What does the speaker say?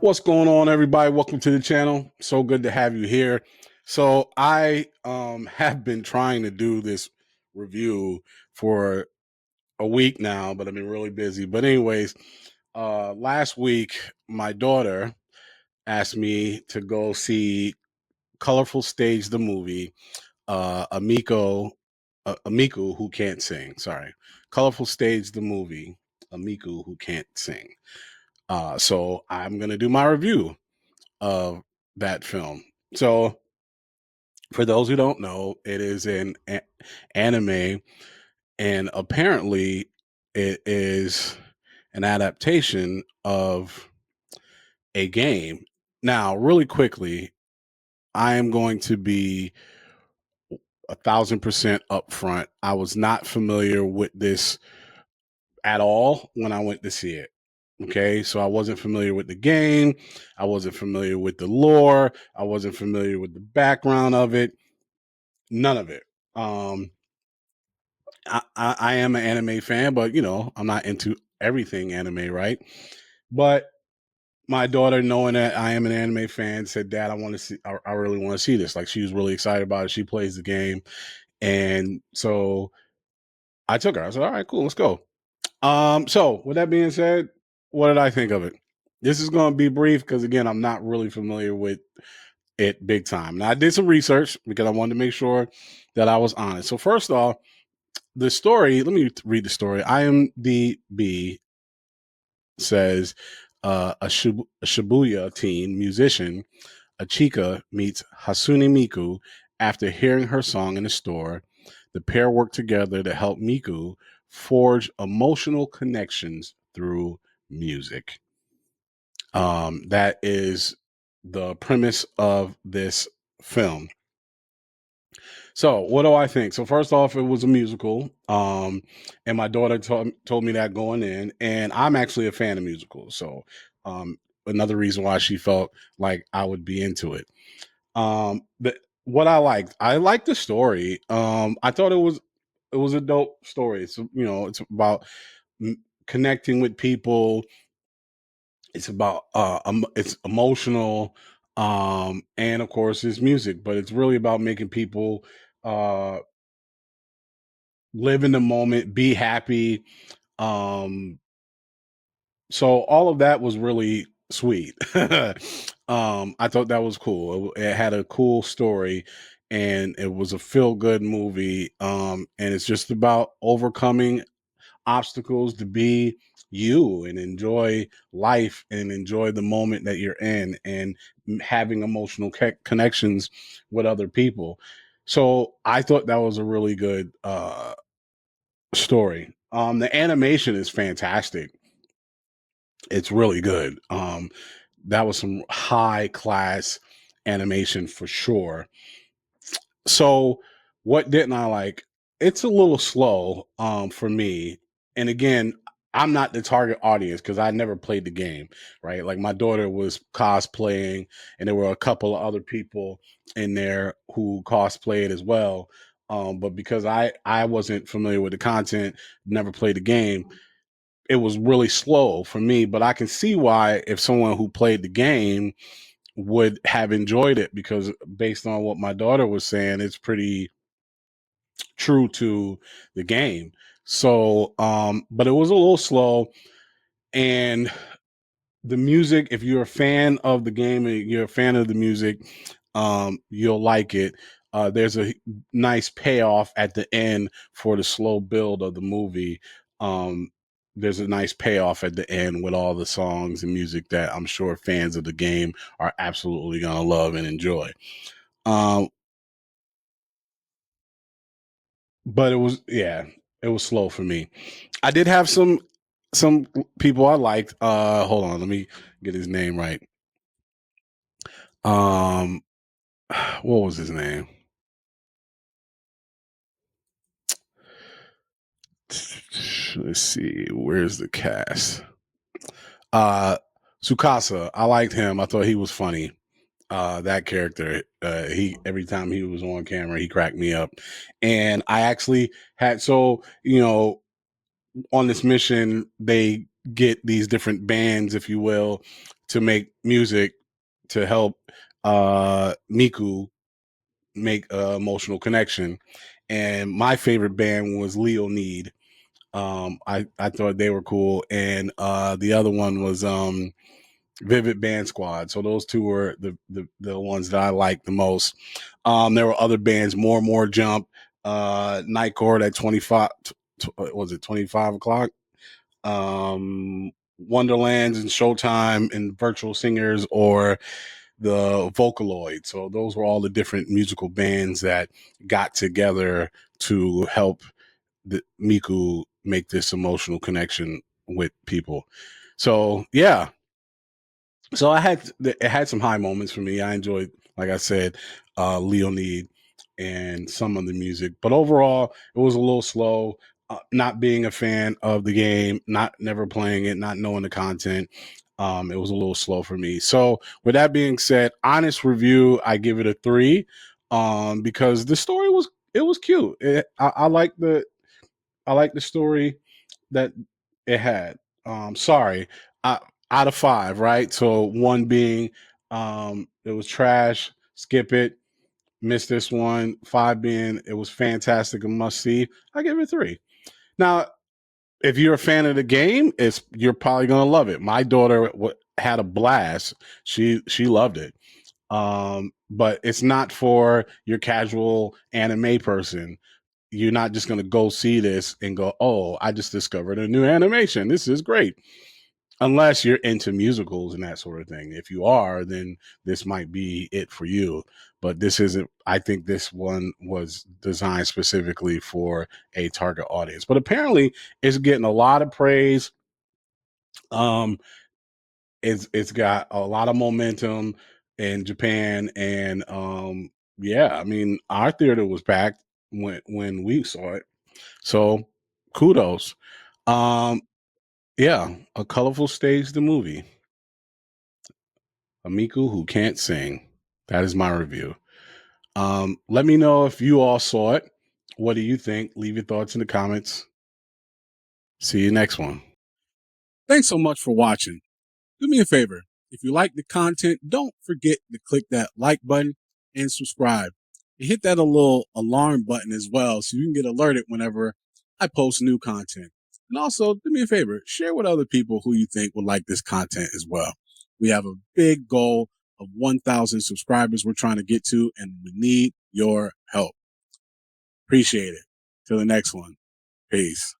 What's going on, everybody? Welcome to the channel. So good to have you here. So I have been trying to do this review for a week now, but I've been really busy. But anyways, last week my daughter asked me to go see Colorful Stage the movie, Miku Who Can't Sing. Sorry, Colorful Stage the movie, Miku Who Can't Sing. So I'm gonna do my review of that film. So, for those who don't know, it is an anime, and apparently, it is an adaptation of a game. Now, really quickly, I am going to be 1,000% upfront. I was not familiar with this at all when I went to see it. Okay, so I wasn't familiar with the game. I wasn't familiar with the lore. I wasn't familiar with the background of it. None of it. I am an anime fan, but I'm not into everything anime, right? But my daughter, knowing that I am an anime fan, said, "Dad, I want to see. I really want to see this." Like, she was really excited about it. She plays the game, and so I took her. I said, "All right, cool, let's go." So with that being said, what did I think of it? This is going to be brief because, again, I'm not really familiar with it big time. Now, I did some research because I wanted to make sure that I was honest. So first off, the story, let me read the story. IMDb says a Shibuya teen musician, Achika, meets Hatsune Miku after hearing her song in a store. The pair work together to help Miku forge emotional connections through music. That is the premise of this film. So, what do I think? So, first off, it was a musical, and my daughter told me that going in, and I'm actually a fan of musicals. So, another reason why she felt like I would be into it. But what I liked the story. I thought it was a dope story. It's it's about connecting with people. It's about it's emotional, and of course, it's music. But it's really about making people uh live in the moment, be happy. Um, so all of that was really sweet. I thought that was cool. It had a cool story, and it was a feel good movie. And it's just about overcoming obstacles to be you and enjoy life and enjoy the moment that you're in and having emotional connections with other people. So I thought that was a really good story. The animation is fantastic. It's really good. That was some high class animation for sure. So what didn't I like? It's a little slow for me. And again, I'm not the target audience because I never played the game, right? Like, my daughter was cosplaying, and there were a couple of other people in there who cosplayed as well. But because I wasn't familiar with the content, never played the game, it was really slow for me. But I can see why, if someone who played the game would have enjoyed it, because based on what my daughter was saying, it's pretty true to the game. So, but it was a little slow, and the music, if you're a fan of the game and you're a fan of the music, you'll like it. There's a nice payoff at the end for the slow build of the movie. Um, there's a nice payoff at the end with all the songs and music that I'm sure fans of the game are absolutely going to love and enjoy. Um, but it was slow for me. I did have some people I liked. Hold on, let me get his name right. Um, what was his name? Let's see, where's the cast? Uh, Sukasa. I liked him. I thought he was funny. That character, he every time he was on camera, he cracked me up. And I actually had on this mission, they get these different bands, if you will, to make music to help Miku make an emotional connection. And my favorite band was Leo Need. I thought they were cool, and the other one was Vivid Band Squad. So those two were the ones that I liked the most. There were other bands, More Jump, Night Court at 25. Was it 25 o'clock? Wonderlands and Showtime and Virtual Singers, or the Vocaloid. So those were all the different musical bands that got together to help Miku make this emotional connection with people. So yeah, so it had some high moments for me. I enjoyed, like I said, Leonid and some of the music, but overall it was a little slow. Not being a fan of the game, not never playing it, not knowing the content, it was a little slow for me. So with that being said, honest review, I give it a 3, because the story was, it was cute. I like the story that it had. Sorry, I, out of 5, right? So 1 being it was trash, skip it, miss this one. 5 being it was fantastic and must see. I give it 3. Now, if you're a fan of the game, you're probably gonna love it. My daughter had a blast. She loved it. But it's not for your casual anime person. You're not just going to go see this and go, oh, I just discovered a new animation. This is great. Unless you're into musicals and that sort of thing. If you are, then this might be it for you. But this isn't, I think this one was designed specifically for a target audience. But apparently it's getting a lot of praise. Um, it's got a lot of momentum in Japan, and yeah, I mean our theater was packed when we saw it. So kudos. Um, yeah, A Colorful Stage, the movie. A Miku Who Can't Sing. That is my review. Let me know if you all saw it. What do you think? Leave your thoughts in the comments. See you next one. Thanks so much for watching. Do me a favor. If you like the content, don't forget to click that like button and subscribe. And hit that little alarm button as well so you can get alerted whenever I post new content. And also, do me a favor, share with other people who you think would like this content as well. We have a big goal of 1,000 subscribers we're trying to get to, and we need your help. Appreciate it. Till the next one. Peace.